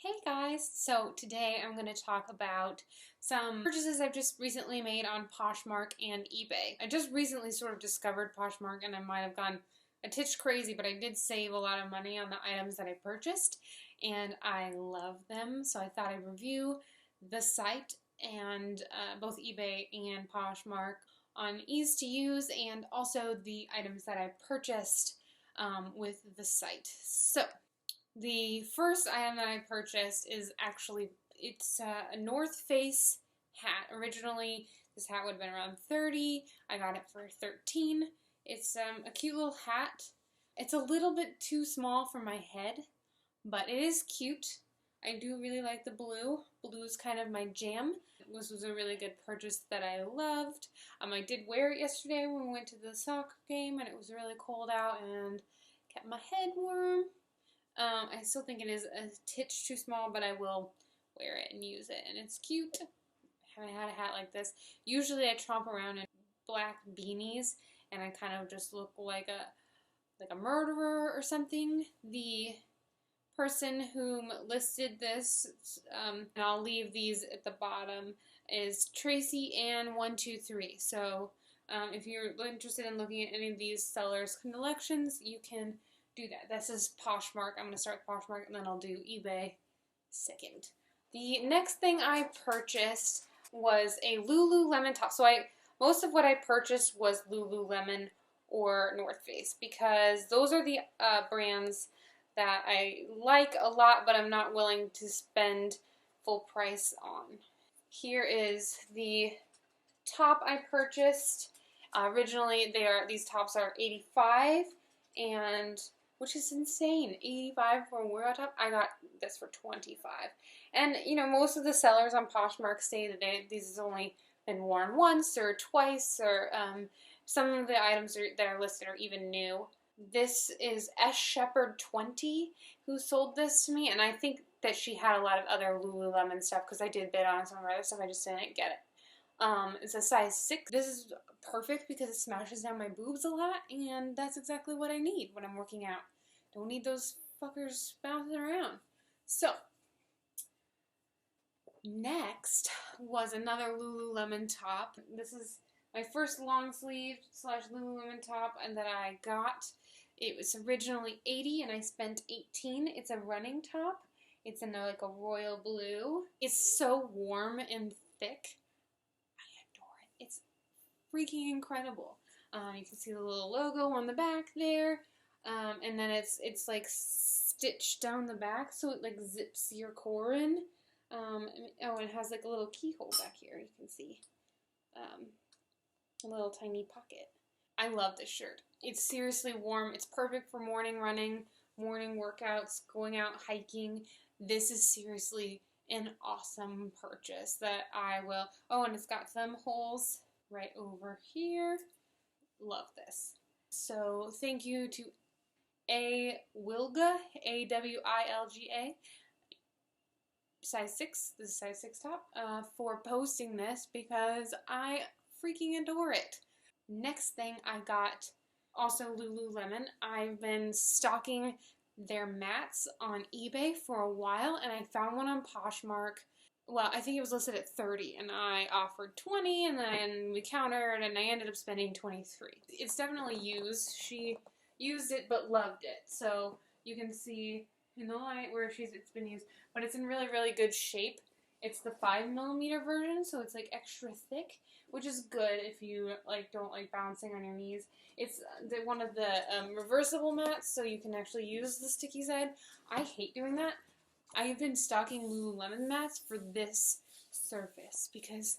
Hey guys! So today I'm going to talk about some purchases I've just recently made on Poshmark and eBay. I just recently sort of discovered Poshmark and I might have gone a titch crazy, but I did save a lot of money on the items that I purchased and I love them. So I thought I'd review the site and both eBay and Poshmark on ease to use and also the items that I purchased with the site. So the first item that I purchased is it's a North Face hat. Originally, this hat would have been around $30. I got it for $13. It's a cute little hat. It's a little bit too small for my head, but it is cute. I do really like the blue. Blue is kind of my jam. This was a really good purchase that I loved. I did wear it yesterday when we went to the soccer game and it was really cold out and kept my head warm. I still think it is a titch too small, but I will wear it and use it, and it's cute. I haven't had a hat like this. Usually I tromp around in black beanies, and I kind of just look like a murderer or something. The person whom listed this, and I'll leave these at the bottom, is Tracy Ann 123. So if you're interested in looking at any of these sellers' collections, you can do that. This is Poshmark. I'm going to start with Poshmark and then I'll do eBay second. The next thing I purchased was a Lululemon top. So most of what I purchased was Lululemon or North Face because those are the brands that I like a lot, but I'm not willing to spend full price on. Here is the top I purchased. Originally, these tops are $85, and which is insane. $85 for a workout top. I got this for $25. And you know, most of the sellers on Poshmark say that these has only been worn once or twice, or some of the items that are listed are even new. This is S Shepherd 20 who sold this to me, and I think that she had a lot of other Lululemon stuff because I did bid on some of her other stuff. I just didn't get it. It's a size 6. This is perfect because it smashes down my boobs a lot, and that's exactly what I need when I'm working out. Don't need those fuckers bouncing around. So, next was another Lululemon top. This is my first long sleeve / Lululemon top and that I got. It was originally $80 and I spent $18. It's a running top. It's in like a royal blue. It's so warm and thick. It's freaking incredible. You can see the little logo on the back there, and then it's like stitched down the back, so it like zips your core in. And it has like a little keyhole back here. You can see a little tiny pocket. I love this shirt. It's seriously warm. It's perfect for morning running, morning workouts, going out hiking. This is seriously an awesome purchase that I will. Oh, and it's got thumb holes right over here. Love this. So thank you to Wilga, AWILGA, size 6. This is size 6 top, for posting this because I freaking adore it. Next thing I got, also Lululemon. I've been stalking their mats on eBay for a while, and I found one on Poshmark. Well, I think it was listed at $30, and I offered $20, and then we countered, and I ended up spending $23. It's definitely used. She used it, but loved it. So you can see in the light where it's been used, but it's in really, really good shape. It's the 5mm version, so it's like extra thick, which is good if you don't like bouncing on your knees. It's one of the reversible mats, so you can actually use the sticky side. I hate doing that. I have been stocking Lululemon mats for this surface because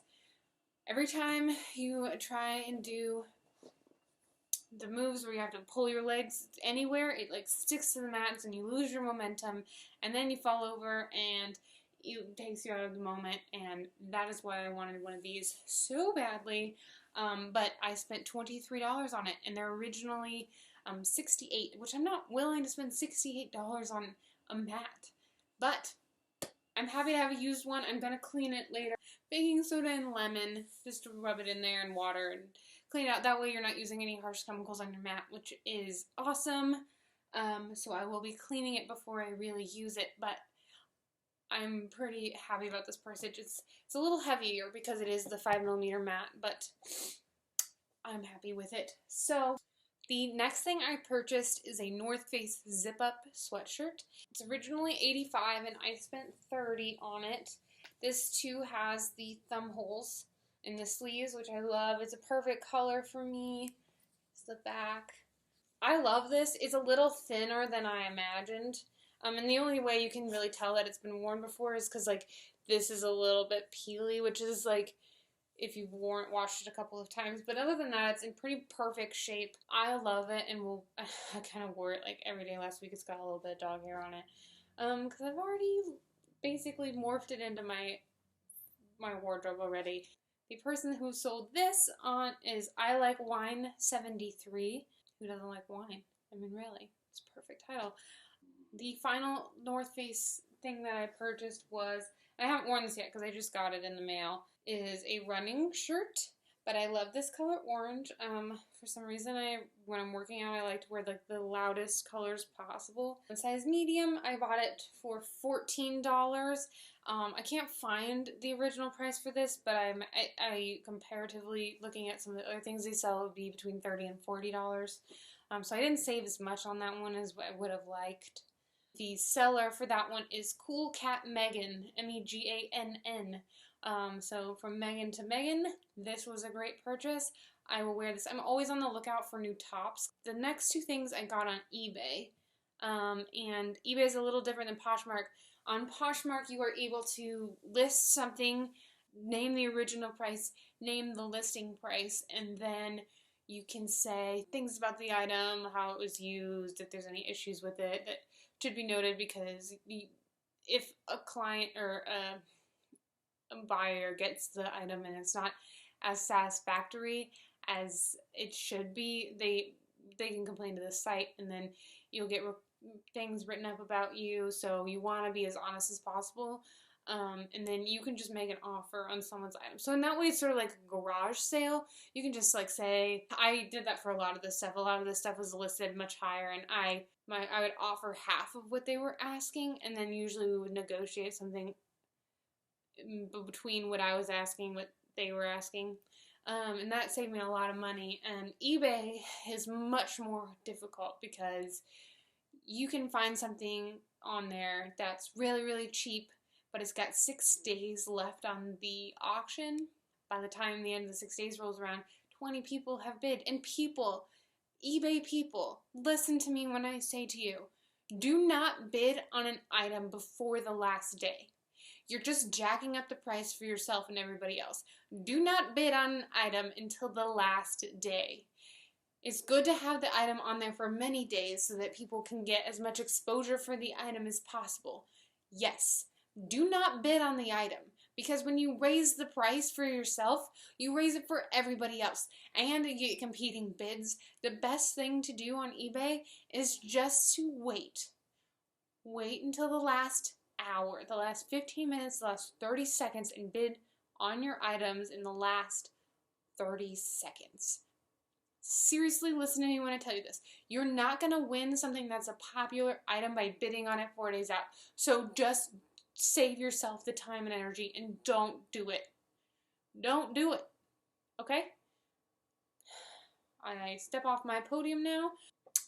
every time you try and do the moves where you have to pull your legs anywhere, it like sticks to the mats and you lose your momentum, and then you fall over and it takes you out of the moment, and that is why I wanted one of these so badly. But I spent $23 on it, and they're originally $68, which I'm not willing to spend $68 on a mat. But I'm happy to have a used one. I'm going to clean it later. Baking soda and lemon, just to rub it in there, and water, and clean it out. That way you're not using any harsh chemicals on your mat, which is awesome. So I will be cleaning it before I really use it, but I'm pretty happy about this purse. It's a little heavier because it is the 5mm matte, but I'm happy with it. So the next thing I purchased is a North Face zip-up sweatshirt. It's originally $85 and I spent $30 on it. This too has the thumb holes in the sleeves, which I love. It's a perfect color for me. It's the back. I love this. It's a little thinner than I imagined. And the only way you can really tell that it's been worn before is because, like, this is a little bit peely, which is, like, if you've washed it a couple of times. But other than that, it's in pretty perfect shape. I love it, and I kind of wore it, like, every day last week. It's got a little bit of dog hair on it. Because I've already basically morphed it into my wardrobe already. The person who sold this on is I Like Wine 73. Who doesn't like wine? I mean, really, it's a perfect title. The final North Face thing that I purchased was, I haven't worn this yet because I just got it in the mail, is a running shirt. But I love this color orange. For some reason, when I'm working out, I like to wear like the loudest colors possible. In size medium, I bought it for $14. I can't find the original price for this, but I comparatively looking at some of the other things they sell, it would be between $30 and $40. So I didn't save as much on that one as I would have liked. The seller for that one is Cool Cat Megan, Megann. So from Megan to Megan, this was a great purchase. I will wear this. I'm always on the lookout for new tops. The next two things I got on eBay, and eBay is a little different than Poshmark. On Poshmark, you are able to list something, name the original price, name the listing price, and then you can say things about the item, how it was used, if there's any issues with it that should be noted, because if a client or a buyer gets the item and it's not as satisfactory as it should be, they can complain to the site, and then you'll get things written up about you. So you want to be as honest as possible, and then you can just make an offer on someone's item. So in that way, it's sort of like a garage sale. You can just like say, I did that for a lot of this stuff. A lot of this stuff was listed much higher, and I would offer half of what they were asking, and then usually we would negotiate something between what I was asking, what they were asking. And that saved me a lot of money. And eBay is much more difficult because you can find something on there that's really, really cheap, but it's got 6 days left on the auction. By the time the end of the 6 days rolls around, 20 people have bid. And people, eBay people, listen to me when I say to you, do not bid on an item before the last day. You're just jacking up the price for yourself and everybody else. Do not bid on an item until the last day. It's good to have the item on there for many days so that people can get as much exposure for the item as possible. Yes, do not bid on the item, because when you raise the price for yourself, you raise it for everybody else, and you get competing bids. The best thing to do on eBay is just to wait. Wait until the last hour, the last 15 minutes, the last 30 seconds, and bid on your items in the last 30 seconds. Seriously, listen to me when I tell you this. You're not going to win something that's a popular item by bidding on it 4 days out. So just save yourself the time and energy and don't do it. Don't do it. Okay? I step off my podium now.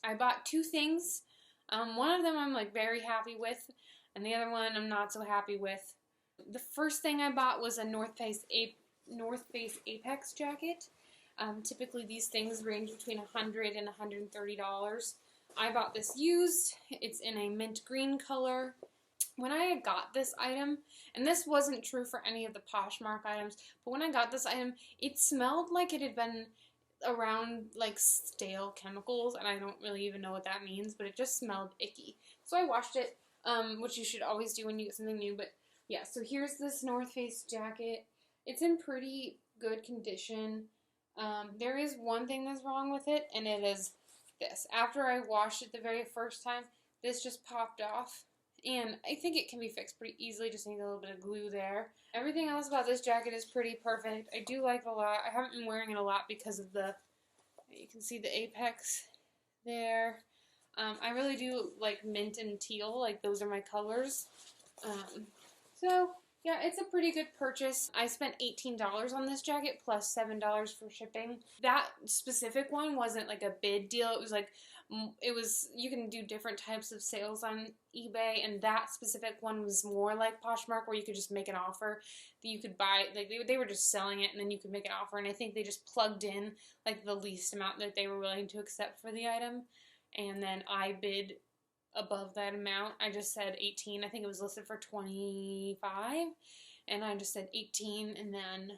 I bought 2 things. One of them I'm like very happy with, and the other one I'm not so happy with. The first thing I bought was a North Face Apex jacket. Typically these things range between $100 and $130. I bought this used. It's in a mint green color. When I got this item, and this wasn't true for any of the Poshmark items, but when I got this item, it smelled like it had been around like stale chemicals, and I don't really even know what that means, but it just smelled icky. So I washed it, which you should always do when you get something new. But yeah, so here's this North Face jacket. It's in pretty good condition. There is one thing that's wrong with it, and it is this. After I washed it the very first time, this just popped off. And I think it can be fixed pretty easily, just need a little bit of glue there. Everything else about this jacket is pretty perfect. I do like it a lot. I haven't been wearing it a lot because of you can see the Apex there. I really do like mint and teal, like those are my colors. So yeah, it's a pretty good purchase. I spent $18 on this jacket plus $7 for shipping. That specific one wasn't like a bid deal. It was like, you can do different types of sales on eBay, and that specific one was more like Poshmark, where you could just make an offer that you could buy. Like they were just selling it, and then you could make an offer, and I think they just plugged in like the least amount that they were willing to accept for the item, and then I bid above that amount. I just said 18. I think it was listed for 25, and I just said 18, and then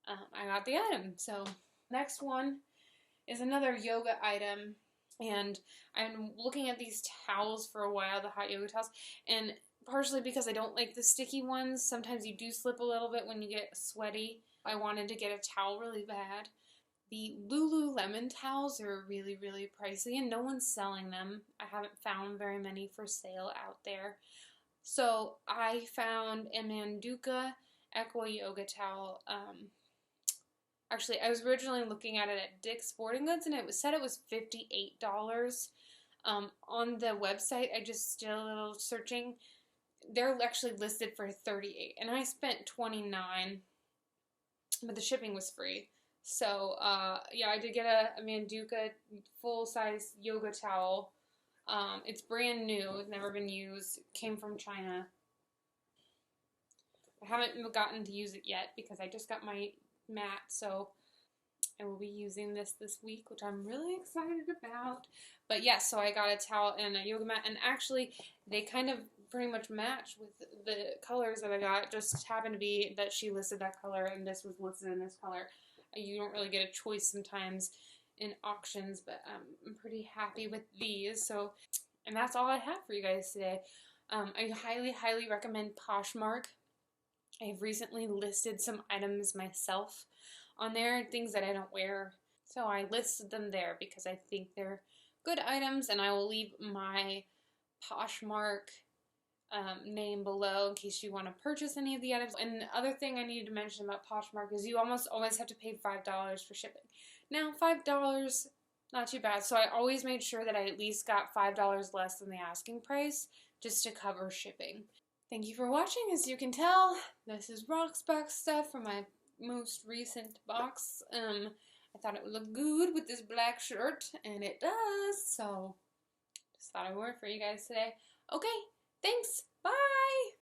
I got the item. So next one is another yoga item, and I'm looking at these towels for a while, the hot yoga towels, and partially because I don't like the sticky ones. Sometimes you do slip a little bit when you get sweaty. I wanted to get a towel really bad. The Lululemon towels are really, really pricey, and no one's selling them. I haven't found very many for sale out there. So I found a Manduca Aqua Yoga towel. Actually, I was originally looking at it at Dick's Sporting Goods, and said it was $58. On the website, I just did a little searching. They're actually listed for $38, and I spent $29, but the shipping was free. So, yeah, I did get a Manduca full-size yoga towel. It's brand new. It's never been used. It came from China. I haven't gotten to use it yet because I just got my mat, so I will be using this week, which I'm really excited about. But yes, so I got a towel and a yoga mat, and actually they kind of pretty much match with the colors that I got. Just happened to be that she listed that color and this was listed in this color. You don't really get a choice sometimes in auctions, but I'm pretty happy with these. So, and that's all I have for you guys today. I highly, highly recommend Poshmark. I've recently listed some items myself on there, things that I don't wear. So I listed them there because I think they're good items, and I will leave my Poshmark name below in case you want to purchase any of the items. And the other thing I needed to mention about Poshmark is you almost always have to pay $5 for shipping. Now, $5, not too bad. So I always made sure that I at least got $5 less than the asking price just to cover shipping. Thank you for watching. As you can tell, this is Rock's box stuff from my most recent box. I thought it would look good with this black shirt, and it does. So just thought I would wear it for you guys today. Okay. Thanks. Bye.